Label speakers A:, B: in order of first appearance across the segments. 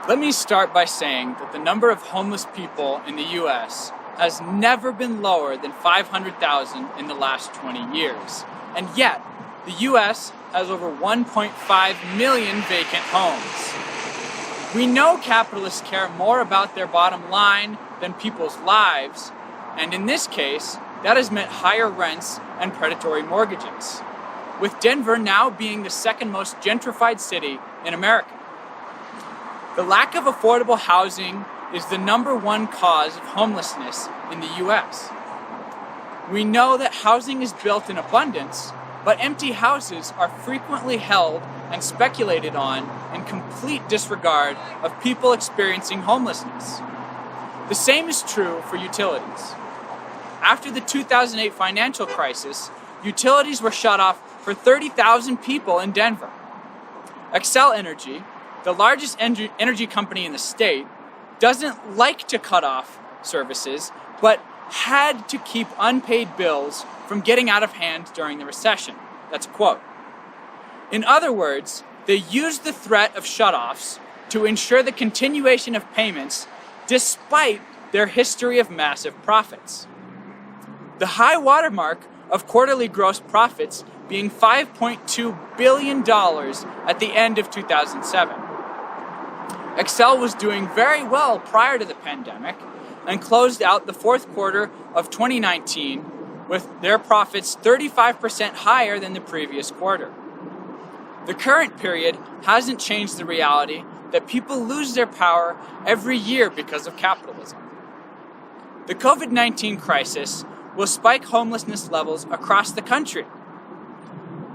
A: Let me start by saying that the number of homeless people in the U.S. has never been lower than 500,000 in the last 20 years. And yet, the U.S. has over 1.5 million vacant homes. We know capitalists care more about their bottom line than people's lives, and in this case, that has meant higher rents and predatory mortgages, with Denver now being the second most gentrified city in America. The lack of affordable housing is the number one cause of homelessness in the U.S. We know that housing is built in abundance, but empty houses are frequently held and speculated on in complete disregard of people experiencing homelessness. The same is true for utilities. After the 2008 financial crisis, utilities were shut off for 30,000 people in Denver. Xcel Energy, the largest energy company in the state, doesn't like to cut off services, but had to keep unpaid bills from getting out of hand during the recession. That's a quote. In other words, they used the threat of shutoffs to ensure the continuation of payments despite their history of massive profits. The high watermark of quarterly gross profits being $5.2 billion at the end of 2007. Xcel was doing very well prior to the pandemic and closed out the fourth quarter of 2019 with their profits 35% higher than the previous quarter. The current period hasn't changed the reality that people lose their power every year because of capitalism. The COVID-19 crisis will spike homelessness levels across the country.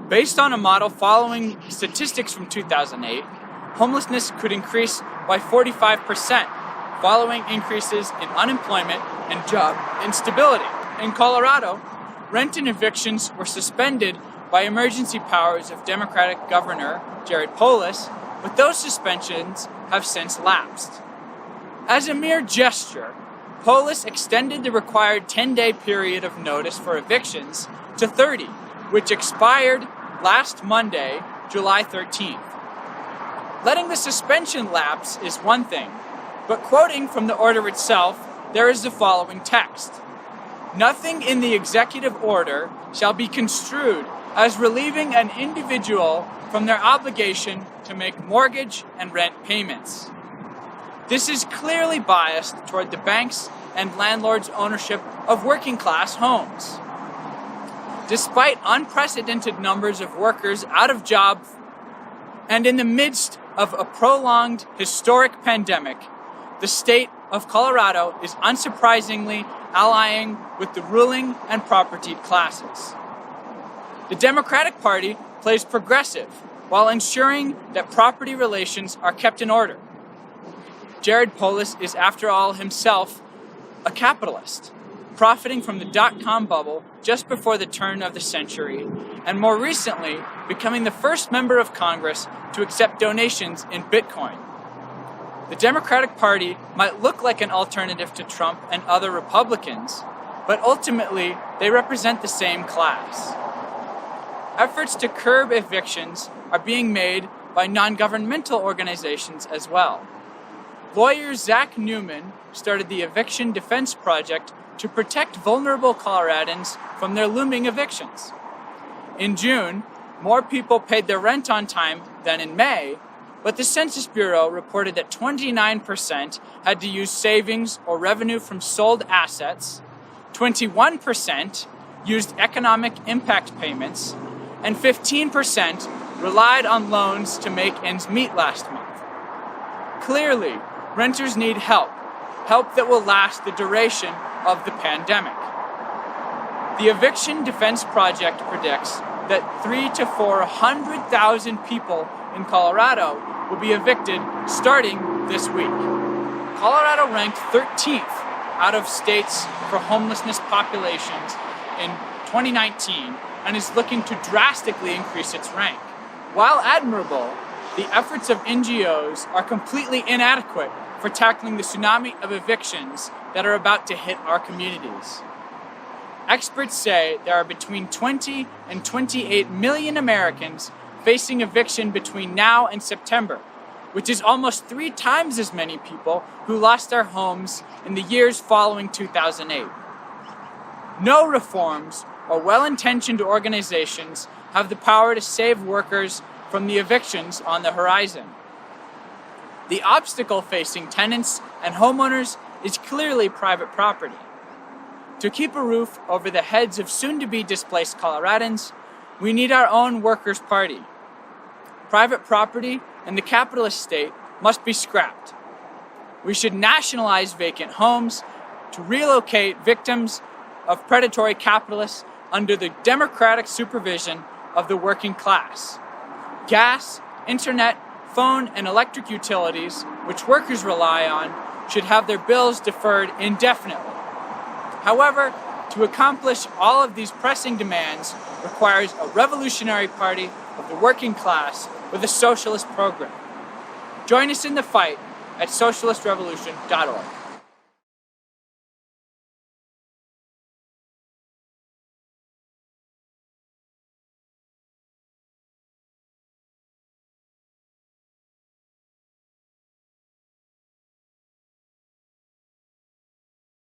A: Based on a model following statistics from 2008, homelessness could increase by 45% following increases in unemployment and job instability. In Colorado, rent and evictions were suspended by emergency powers of Democratic Governor Jared Polis, but those suspensions have since lapsed. As a mere gesture, Polis extended the required 10-day period of notice for evictions to 30, which expired last Monday, July 13th. Letting the suspension lapse is one thing, but quoting from the order itself, there is the following text. Nothing in the executive order shall be construed as relieving an individual from their obligation to make mortgage and rent payments. This is clearly biased toward the banks and landlords' ownership of working-class homes. Despite unprecedented numbers of workers out of job and in the midst of a prolonged historic pandemic, the state of Colorado is unsurprisingly allying with the ruling and propertied classes. The Democratic Party plays progressive while ensuring that property relations are kept in order. Jared Polis is, after all, himself a capitalist, profiting from the dot-com bubble just before the turn of the century, and more recently, becoming the first member of Congress to accept donations in Bitcoin. The Democratic Party might look like an alternative to Trump and other Republicans, but ultimately, they represent the same class. Efforts to curb evictions are being made by non-governmental organizations as well. Lawyer Zach Newman started the Eviction Defense Project to protect vulnerable Coloradans from their looming evictions. In June, more people paid their rent on time than in May, but the Census Bureau reported that 29% had to use savings or revenue from sold assets, 21% used economic impact payments, and 15% relied on loans to make ends meet last month. Clearly, renters need help that will last the duration of the pandemic. The Eviction Defense Project predicts that 300,000 to 400,000 people in Colorado will be evicted starting this week. Colorado ranked 13th out of states for homelessness populations in 2019 and is looking to drastically increase its rank. While admirable, the efforts of NGOs are completely inadequate for tackling the tsunami of evictions that are about to hit our communities. Experts say there are between 20 and 28 million Americans facing eviction between now and September, which is almost 3 times as many people who lost their homes in the years following 2008. No reforms or well-intentioned organizations have the power to save workers from the evictions on the horizon. The obstacle facing tenants and homeowners is clearly private property. To keep a roof over the heads of soon-to-be displaced Coloradans, we need our own workers' party. Private property and the capitalist state must be scrapped. We should nationalize vacant homes to relocate victims of predatory capitalists under the democratic supervision of the working class. Gas, internet, phone, and electric utilities, which workers rely on, should have their bills deferred indefinitely. However, to accomplish all of these pressing demands requires a revolutionary party of the working class with a socialist program. Join us in the fight at socialistrevolution.org.